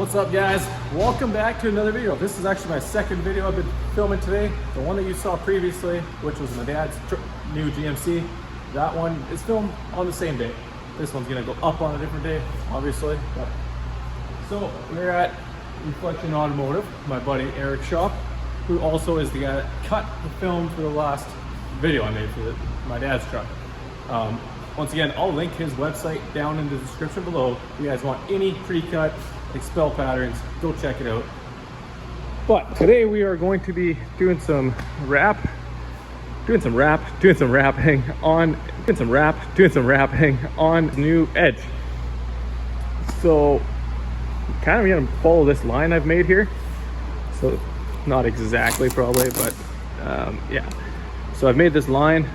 What's up, guys? Welcome back to another video. This is actually my second video I've been filming today. The one that you saw previously, which was my dad's new GMC, that one is filmed on the same day. This one's gonna go up on a different day, obviously. So we're at Reflection Automotive, my buddy Eric shop, who also is the guy that cut the film for the last video I made for my dad's truck. Once again, I'll link his website down in the description below. If you guys want any pre-cut expel patterns, go check it out. But today we are going to be doing some rapping on new Edge. So kind of gonna follow this line I've made here. So not exactly probably, but yeah. So I've made this line.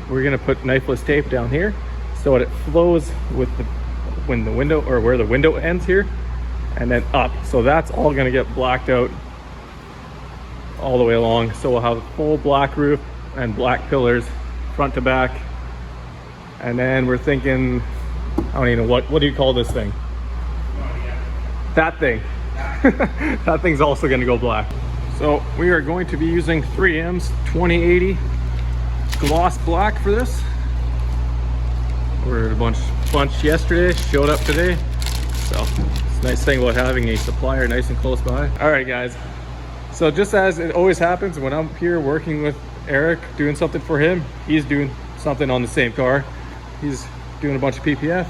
We're gonna put knifeless tape down here so it flows with where the window ends here, and then up. So that's all gonna get blacked out all the way along. So we'll have a full black roof and black pillars front to back. And then we're thinking, I don't even know, what do you call this thing? That thing. That thing's also gonna go black. So we are going to be using 3M's 2080 gloss black for this. Ordered a bunch yesterday, showed up today. So it's a nice thing about having a supplier nice and close by. All right, guys. So just as it always happens when I'm here working with Eric, doing something for him, he's doing something on the same car. He's doing a bunch of PPF,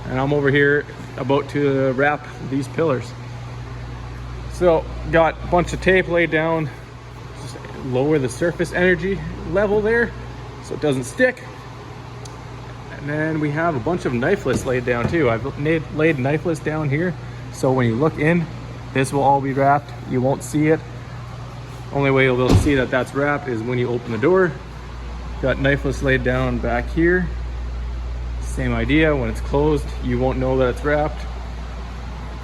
and I'm over here about to wrap these pillars. So got a bunch of tape laid down, just lower the surface energy level there so it doesn't stick. And then we have a bunch of knifeless laid down too. I've laid knifeless down here, so when you look in, this will all be wrapped. You won't see it. Only way you'll be able to see that that's wrapped is when you open the door. Got knifeless laid down back here. Same idea, when it's closed, you won't know that it's wrapped.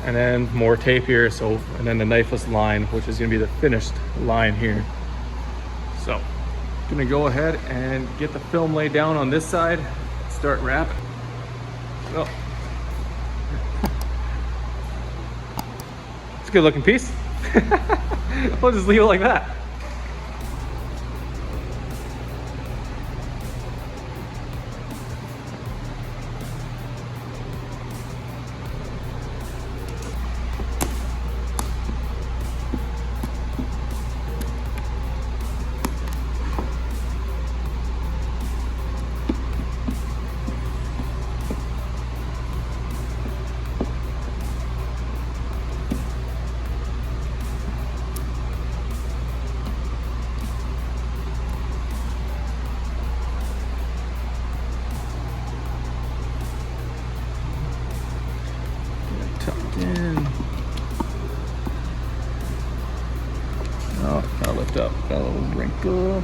And then more tape here, and then the knifeless line, which is gonna be the finished line here. So, gonna go ahead and get the film laid down on this side, start wrapping. So, it's a good looking piece. We'll just leave it like that. Tucked in. Oh, gotta lift up. Got a little wrinkle.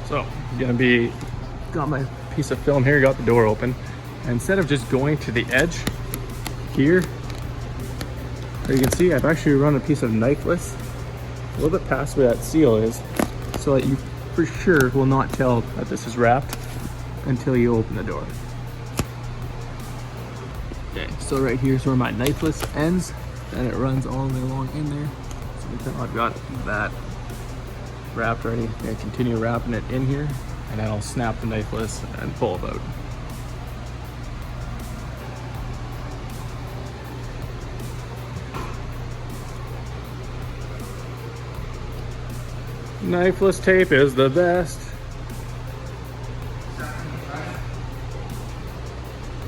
So, got my piece of film here, got the door open. And instead of just going to the edge here, you can see I've actually run a piece of knifeless a little bit past where that seal is, so that you for sure will not tell that this is wrapped until you open the door. Okay, so right here is where my knifeless ends, and it runs all the way along in there. So I've got that wrapped ready. I'm gonna continue wrapping it in here, and then I'll snap the knifeless and pull it out. Knifeless tape is the best.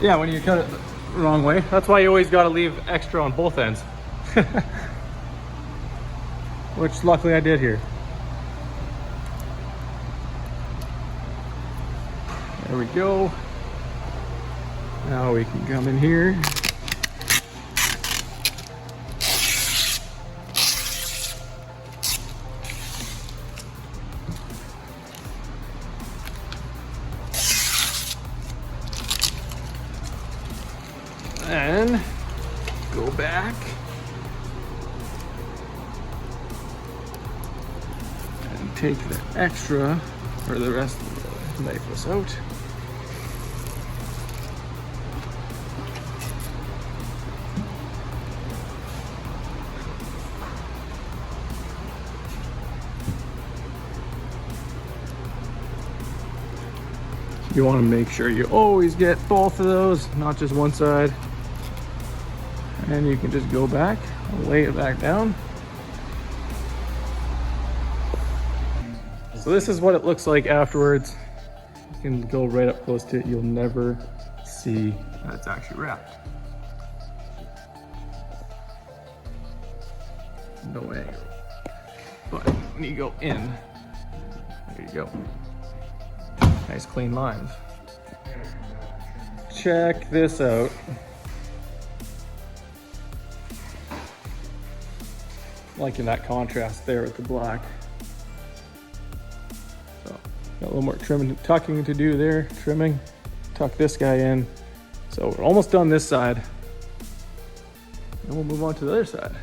Yeah, when you cut it the wrong way. That's why you always gotta leave extra on both ends. Which luckily I did here. There we go. Now we can come in here. And go back. And take the extra, or the rest of the knifeless out. You want to make sure you always get both of those, not just one side. And you can just go back, lay it back down. So this is what it looks like afterwards. You can go right up close to it. You'll never see that it's actually wrapped. No angle. But when you go in, there you go. Nice clean lines. Check this out. Liking that contrast there with the black. So got a little more trimming, tucking to do there. Trimming, tuck this guy in. So we're almost done this side. And we'll move on to the other side.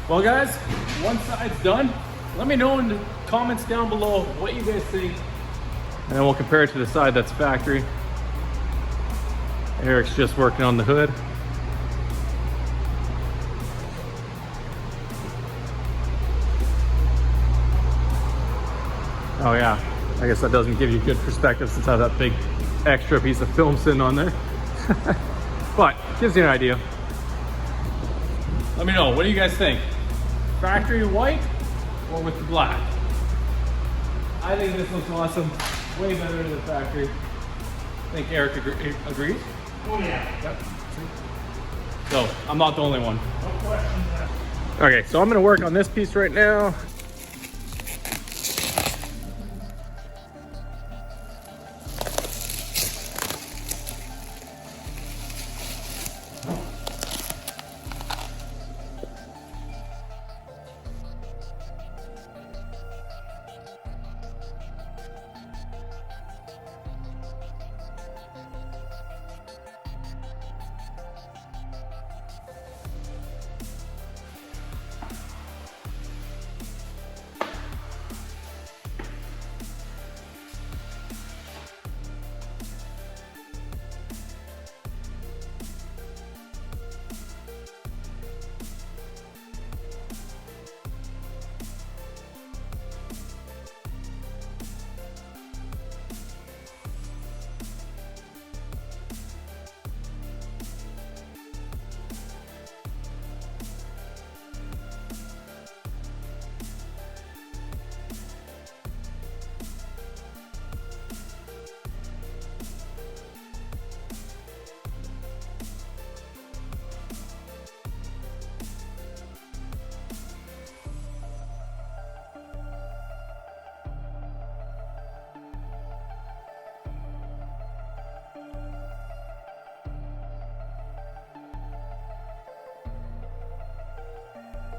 Well guys, one side's done. Let me know in the comments down below what you guys think. And then we'll compare it to the side that's factory. Eric's just working on the hood. Oh yeah, I guess that doesn't give you good perspective since I have that big extra piece of film sitting on there. But gives you an idea. Let me know, what do you guys think? Factory white or with the black? I think this looks awesome. Way better than the factory. I think Eric agrees. Oh yeah. Yep. So I'm not the only one. No question there. Okay, so I'm gonna work on this piece right now.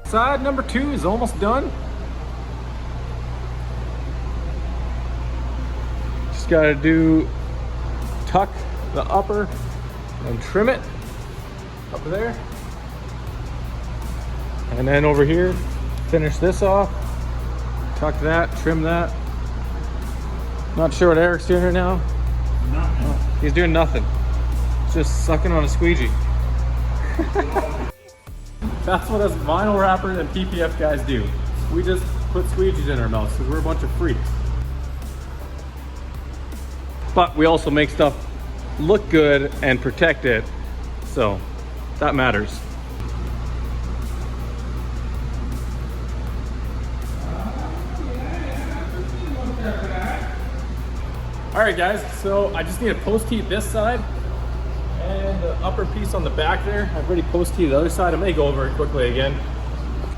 Side number 2 is almost done. Just gotta tuck the upper and trim it up there. And then over here, finish this off. Tuck that, trim that. Not sure what Eric's doing right now. Nothing. He's doing nothing. Just sucking on a squeegee. That's what us vinyl wrappers and PPF guys do. We just put squeegees in our mouths because we're a bunch of freaks. But we also make stuff look good and protect it. So that matters. All right guys, so I just need to post heat this side and the upper piece on the back there. I've already post heated the other side. I'm gonna go over it quickly again.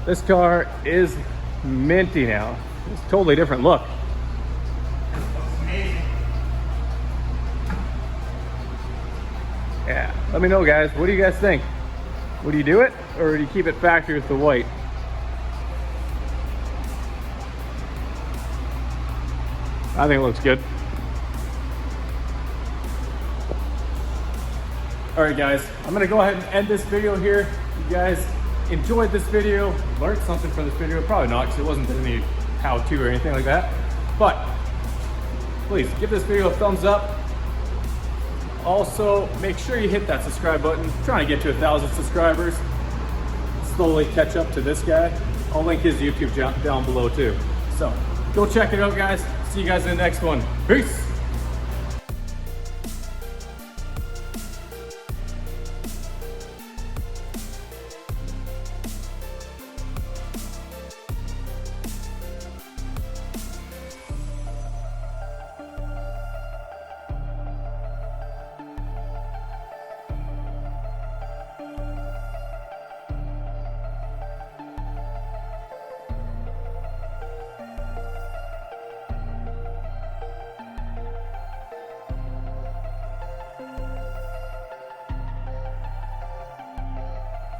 This car is minty now. It's a totally different look. Looks amazing. Yeah, let me know guys, what do you guys think? Would you do it or would you keep it factory with the white? I think it looks good. All right guys, I'm gonna go ahead and end this video here. You guys enjoyed this video, learned something from this video. Probably not, because it wasn't any how-to or anything like that. But please give this video a thumbs up. Also, make sure you hit that subscribe button. I'm trying to get to 1,000 subscribers. Slowly catch up to this guy. I'll link his YouTube down below too. So go check it out guys. See you guys in the next one. Peace.